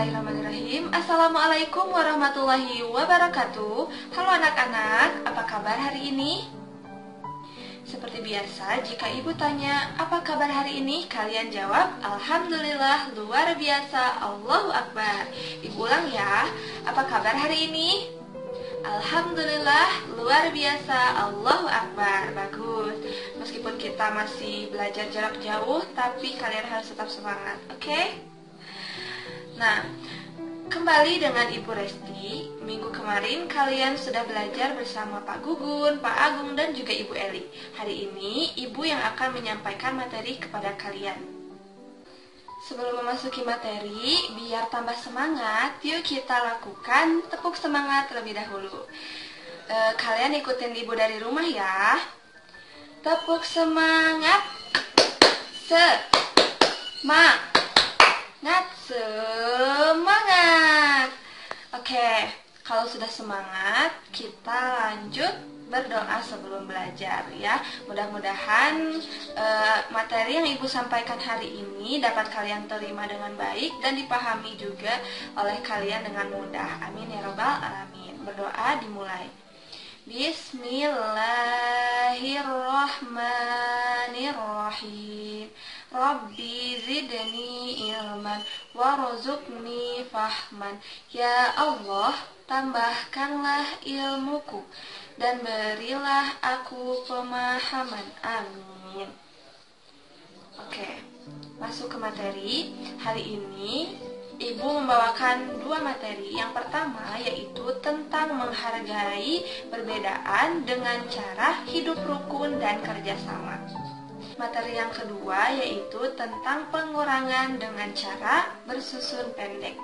Bismillahirrahmanirrahim. Assalamualaikum warahmatullahi wabarakatuh. Halo anak-anak, apa kabar hari ini? Seperti biasa, jika ibu tanya, apa kabar hari ini? Kalian jawab, Alhamdulillah, luar biasa, Allahu Akbar. Ibu ulang ya, apa kabar hari ini? Alhamdulillah, luar biasa, Allahu Akbar. Bagus. Meskipun kita masih belajar jarak jauh, tapi kalian harus tetap semangat, oke? Nah, kembali dengan Ibu Resti. Minggu kemarin kalian sudah belajar bersama Pak Gugun, Pak Agung, dan juga Ibu Eli. Hari ini Ibu yang akan menyampaikan materi kepada kalian. Sebelum memasuki materi, biar tambah semangat, yuk kita lakukan tepuk semangat terlebih dahulu. Kalian ikutin Ibu dari rumah ya. Tepuk semangat. Semangat. Oke, kalau sudah semangat, kita lanjut berdoa sebelum belajar ya. Mudah-mudahan materi yang Ibu sampaikan hari ini dapat kalian terima dengan baik dan dipahami juga oleh kalian dengan mudah. Amin ya rabbal alamin. Berdoa dimulai. Bismillahirrahmanirrahim. Rabbi zidni ilman warzuqni fahman. Ya Allah, tambahkanlah ilmuku dan berilah aku pemahaman. Amin. Oke, masuk ke materi. Hari ini Ibu membawakan dua materi. Yang pertama yaitu tentang menghargai perbedaan dengan cara hidup rukun dan kerjasama. Materi yang kedua yaitu tentang pengurangan dengan cara bersusun pendek.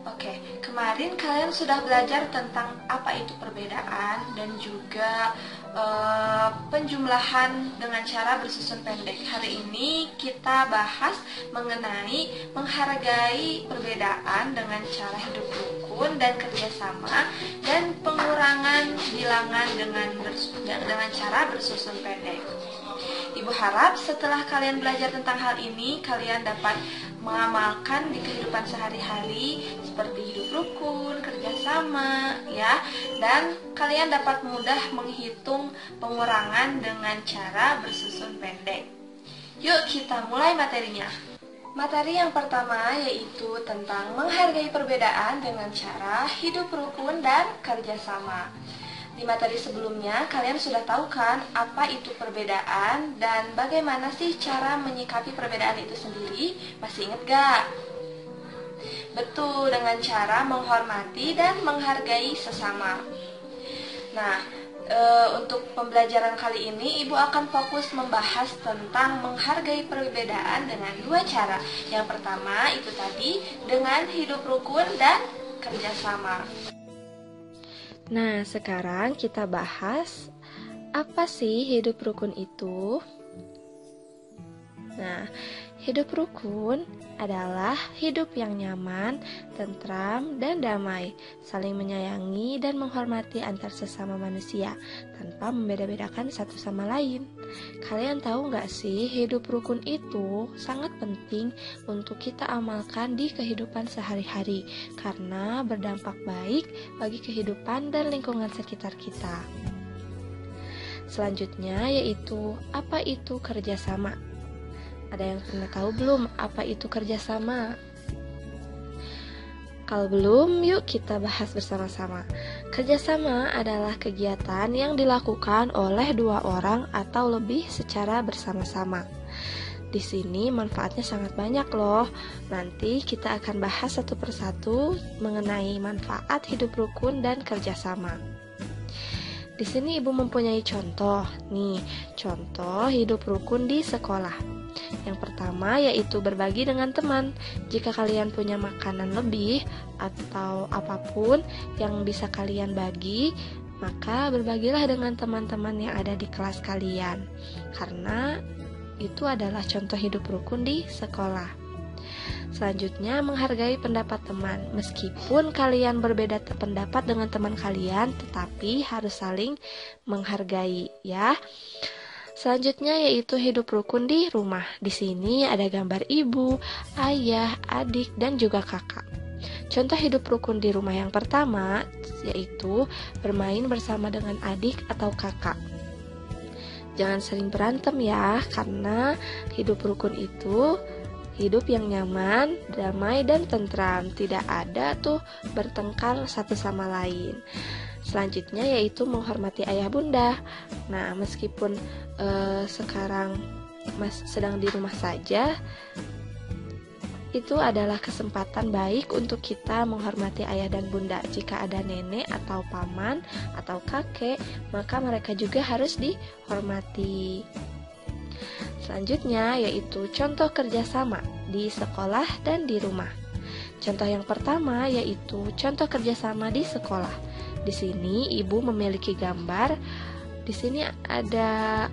Oke, kemarin kalian sudah belajar tentang apa itu perbedaan dan juga penjumlahan dengan cara bersusun pendek. Hari ini kita bahas mengenai menghargai perbedaan dengan cara hidup rukun dan kerjasama dan pengurangan bilangan dengan cara bersusun pendek. Ibu harap setelah kalian belajar tentang hal ini, kalian dapat mengamalkan di kehidupan sehari-hari seperti hidup rukun, kerjasama, ya, dan kalian dapat mudah menghitung pengurangan dengan cara bersusun pendek. Yuk kita mulai materinya. Materi yang pertama yaitu tentang menghargai perbedaan dengan cara hidup rukun dan kerjasama. Di materi sebelumnya, kalian sudah tahu kan apa itu perbedaan dan bagaimana sih cara menyikapi perbedaan itu sendiri? Masih ingat gak? Betul, dengan cara menghormati dan menghargai sesama. Nah, untuk pembelajaran kali ini, Ibu akan fokus membahas tentang menghargai perbedaan dengan dua cara. Yang pertama itu tadi dengan hidup rukun dan kerjasama. Nah, sekarang kita bahas apa sih hidup rukun itu? Nah, hidup rukun adalah hidup yang nyaman, tentram, dan damai, saling menyayangi dan menghormati antar sesama manusia, tanpa membeda-bedakan satu sama lain. Kalian tahu nggak sih, hidup rukun itu sangat penting untuk kita amalkan di kehidupan sehari-hari, karena berdampak baik bagi kehidupan dan lingkungan sekitar kita. Selanjutnya yaitu, apa itu kerjasama? Ada yang pernah tahu belum apa itu kerjasama? Kalau belum, yuk kita bahas bersama-sama. Kerjasama adalah kegiatan yang dilakukan oleh dua orang atau lebih secara bersama-sama. Di sini manfaatnya sangat banyak loh. Nanti kita akan bahas satu persatu mengenai manfaat hidup rukun dan kerjasama. Di sini Ibu mempunyai contoh. Nih, contoh hidup rukun di sekolah. Yang pertama yaitu berbagi dengan teman. Jika kalian punya makanan lebih atau apapun yang bisa kalian bagi, maka berbagilah dengan teman-teman yang ada di kelas kalian. Karena itu adalah contoh hidup rukun di sekolah. Selanjutnya, menghargai pendapat teman. Meskipun kalian berbeda pendapat dengan teman kalian, tetapi harus saling menghargai, ya. Selanjutnya yaitu hidup rukun di rumah. Di sini ada gambar ibu, ayah, adik, dan juga kakak. Contoh hidup rukun di rumah yang pertama yaitu bermain bersama dengan adik atau kakak. Jangan sering berantem ya, karena hidup rukun itu hidup yang nyaman, damai, dan tentram. Tidak ada tuh bertengkar satu sama lain. Selanjutnya yaitu menghormati ayah bunda. Nah, meskipun sekarang sedang di rumah saja, itu adalah kesempatan baik untuk kita menghormati ayah dan bunda. Jika ada nenek atau paman atau kakek, maka mereka juga harus dihormati. Selanjutnya yaitu contoh kerjasama di sekolah dan di rumah. Contoh yang pertama yaitu contoh kerjasama di sekolah. Di sini ibu memiliki gambar. Di sini ada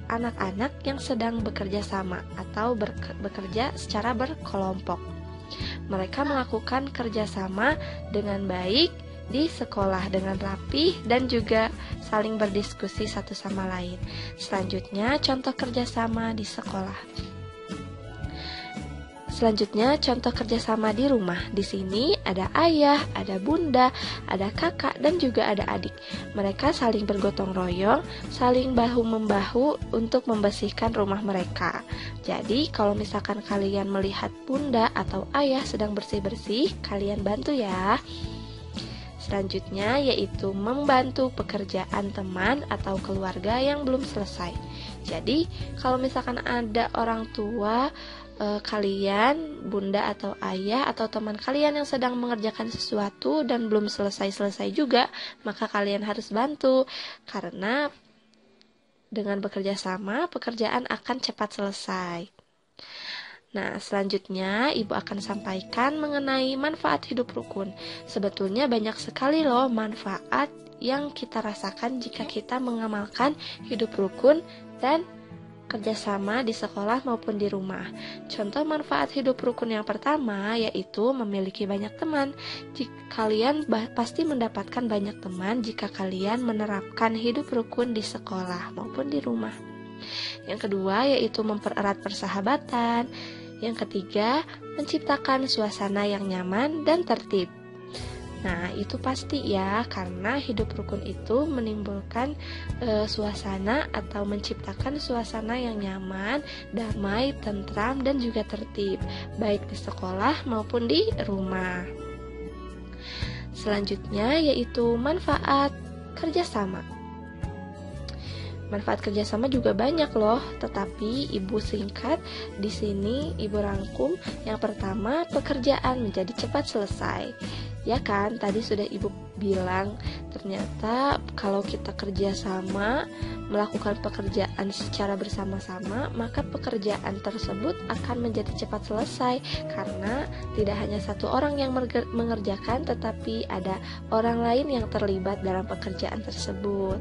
anak-anak yang sedang bekerja sama atau bekerja secara berkelompok. Mereka melakukan kerjasama dengan baik di sekolah dengan rapih dan juga saling berdiskusi satu sama lain. Selanjutnya contoh kerjasama di sekolah. Selanjutnya contoh kerjasama di rumah. Di sini ada ayah, ada bunda, ada kakak, dan juga ada adik. Mereka saling bergotong royong, saling bahu-membahu untuk membersihkan rumah mereka. Jadi kalau misalkan kalian melihat bunda atau ayah sedang bersih-bersih, kalian bantu ya. Selanjutnya yaitu membantu pekerjaan teman atau keluarga yang belum selesai. Jadi kalau misalkan ada orang tua kalian, bunda atau ayah atau teman kalian yang sedang mengerjakan sesuatu dan belum selesai-selesai juga, maka kalian harus bantu, karena dengan bekerja sama pekerjaan akan cepat selesai. Nah, selanjutnya ibu akan sampaikan mengenai manfaat hidup rukun. Sebetulnya banyak sekali loh manfaat yang kita rasakan jika kita mengamalkan hidup rukun dan kerjasama di sekolah maupun di rumah. Contoh manfaat hidup rukun yang pertama yaitu memiliki banyak teman. Kalian pasti mendapatkan banyak teman jika kalian menerapkan hidup rukun di sekolah maupun di rumah. Yang kedua yaitu mempererat persahabatan. Yang ketiga, menciptakan suasana yang nyaman dan tertib. Nah, itu pasti ya, karena hidup rukun itu menimbulkan suasana atau menciptakan suasana yang nyaman, damai, tentram, dan juga tertib, baik di sekolah maupun di rumah. Selanjutnya yaitu manfaat kerjasama. Manfaat kerjasama juga banyak loh, tetapi ibu singkat di sini ibu rangkum. Yang pertama, pekerjaan menjadi cepat selesai. Ya kan, tadi sudah ibu bilang, ternyata kalau kita kerjasama melakukan pekerjaan secara bersama-sama, maka pekerjaan tersebut akan menjadi cepat selesai, karena tidak hanya satu orang yang mengerjakan, tetapi ada orang lain yang terlibat dalam pekerjaan tersebut.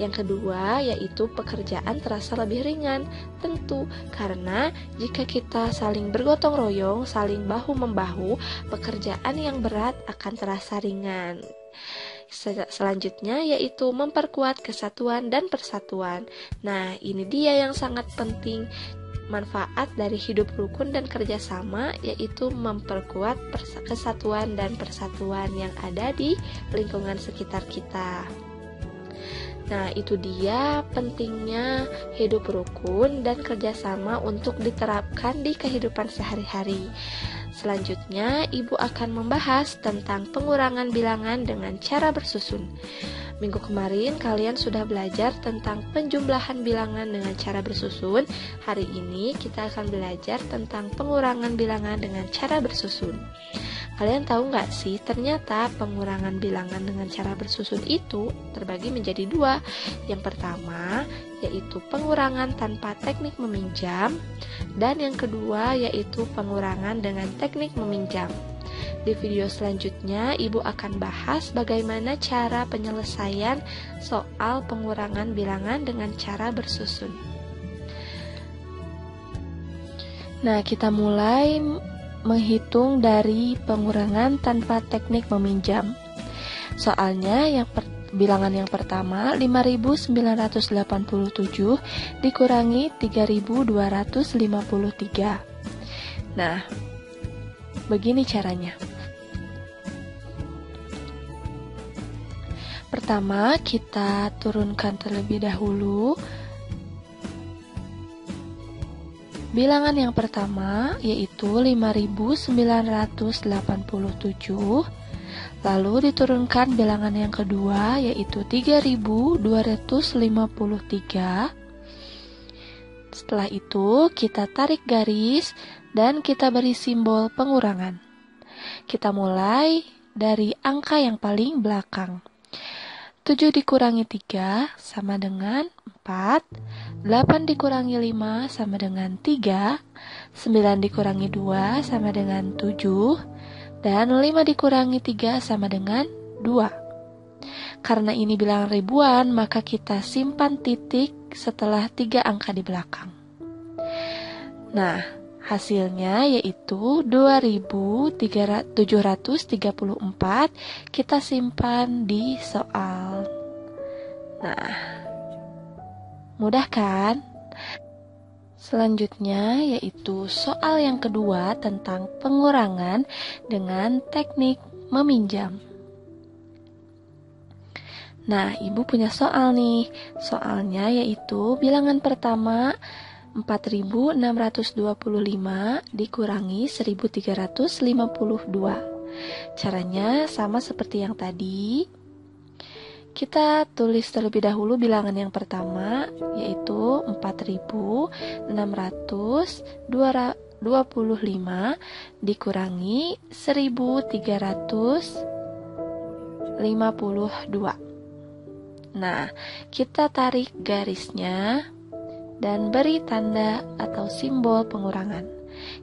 Yang kedua yaitu pekerjaan terasa lebih ringan, tentu karena jika kita saling bergotong royong, saling bahu-membahu, pekerjaan yang berat akan terasa ringan. Selanjutnya yaitu memperkuat kesatuan dan persatuan. Nah, ini dia yang sangat penting, manfaat dari hidup rukun dan kerjasama, yaitu memperkuat kesatuan dan persatuan yang ada di lingkungan sekitar kita. Nah, itu dia pentingnya hidup rukun dan kerjasama untuk diterapkan di kehidupan sehari-hari. Selanjutnya, ibu akan membahas tentang pengurangan bilangan dengan cara bersusun. Minggu kemarin kalian sudah belajar tentang penjumlahan bilangan dengan cara bersusun. Hari ini kita akan belajar tentang pengurangan bilangan dengan cara bersusun. Kalian tahu nggak sih, ternyata pengurangan bilangan dengan cara bersusun itu terbagi menjadi dua. Yang pertama yaitu pengurangan tanpa teknik meminjam, dan yang kedua yaitu pengurangan dengan teknik meminjam. Di video selanjutnya, ibu akan bahas bagaimana cara penyelesaian soal pengurangan bilangan dengan cara bersusun. Nah, kita mulai menghitung dari pengurangan tanpa teknik meminjam. Soalnya bilangan yang pertama 5.987 dikurangi 3.253. Nah, begini caranya. Pertama, kita turunkan terlebih dahulu bilangan yang pertama, yaitu 5.987. Lalu diturunkan bilangan yang kedua, yaitu 3.253. Setelah itu, kita tarik garis dan kita beri simbol pengurangan. Kita mulai dari angka yang paling belakang. 7 dikurangi 3 sama dengan 4, 8 dikurangi 5 sama dengan 3, 9 dikurangi 2 sama dengan 7, dan 5 dikurangi 3 sama dengan 2. Karena ini bilangan ribuan, maka kita simpan titik setelah 3 angka di belakang. Nah, hasilnya yaitu 2.734, kita simpan di soal. Nah, mudah kan? Selanjutnya yaitu soal yang kedua tentang pengurangan dengan teknik meminjam. Nah, Ibu punya soal nih. Soalnya yaitu bilangan pertama 4.625 dikurangi 1.352. Caranya sama seperti yang tadi. Kita tulis terlebih dahulu bilangan yang pertama, yaitu 4.625 dikurangi 1.352. Nah, kita tarik garisnya dan beri tanda atau simbol pengurangan.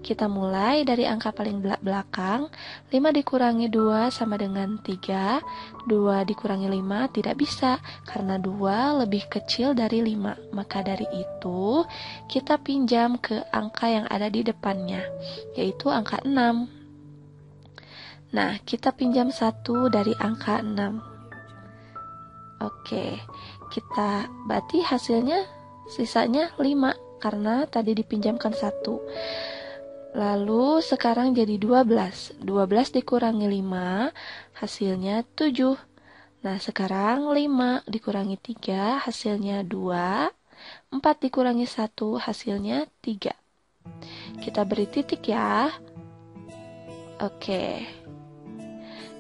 Kita mulai dari angka paling belakang. 5 dikurangi 2 sama dengan 3. 2 dikurangi 5 tidak bisa, karena 2 lebih kecil dari 5. Maka dari itu, kita pinjam ke angka yang ada di depannya, yaitu angka 6. Nah, kita pinjam 1 dari angka 6. Oke, kita berarti hasilnya sisanya 5, karena tadi dipinjamkan 1. Lalu sekarang jadi 12. 12 dikurangi 5, hasilnya 7. Nah, sekarang 5 dikurangi 3, hasilnya 2. 4 dikurangi 1, hasilnya 3. Kita beri titik ya. Oke.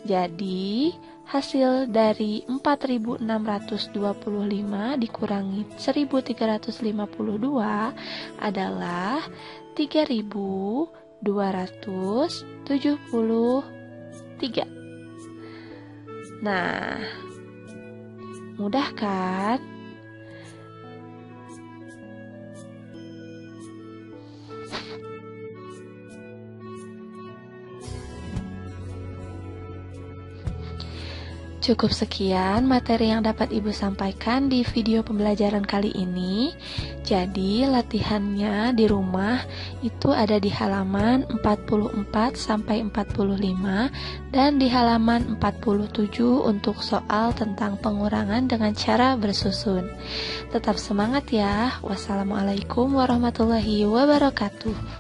Jadi, hasil dari 4.625 dikurangi 1.352 adalah 3.273. Nah, mudah kan? Cukup sekian materi yang dapat Ibu sampaikan di video pembelajaran kali ini. Jadi latihannya di rumah itu ada di halaman 44 sampai 45 dan di halaman 47 untuk soal tentang pengurangan dengan cara bersusun. Tetap semangat ya. Wassalamualaikum warahmatullahi wabarakatuh.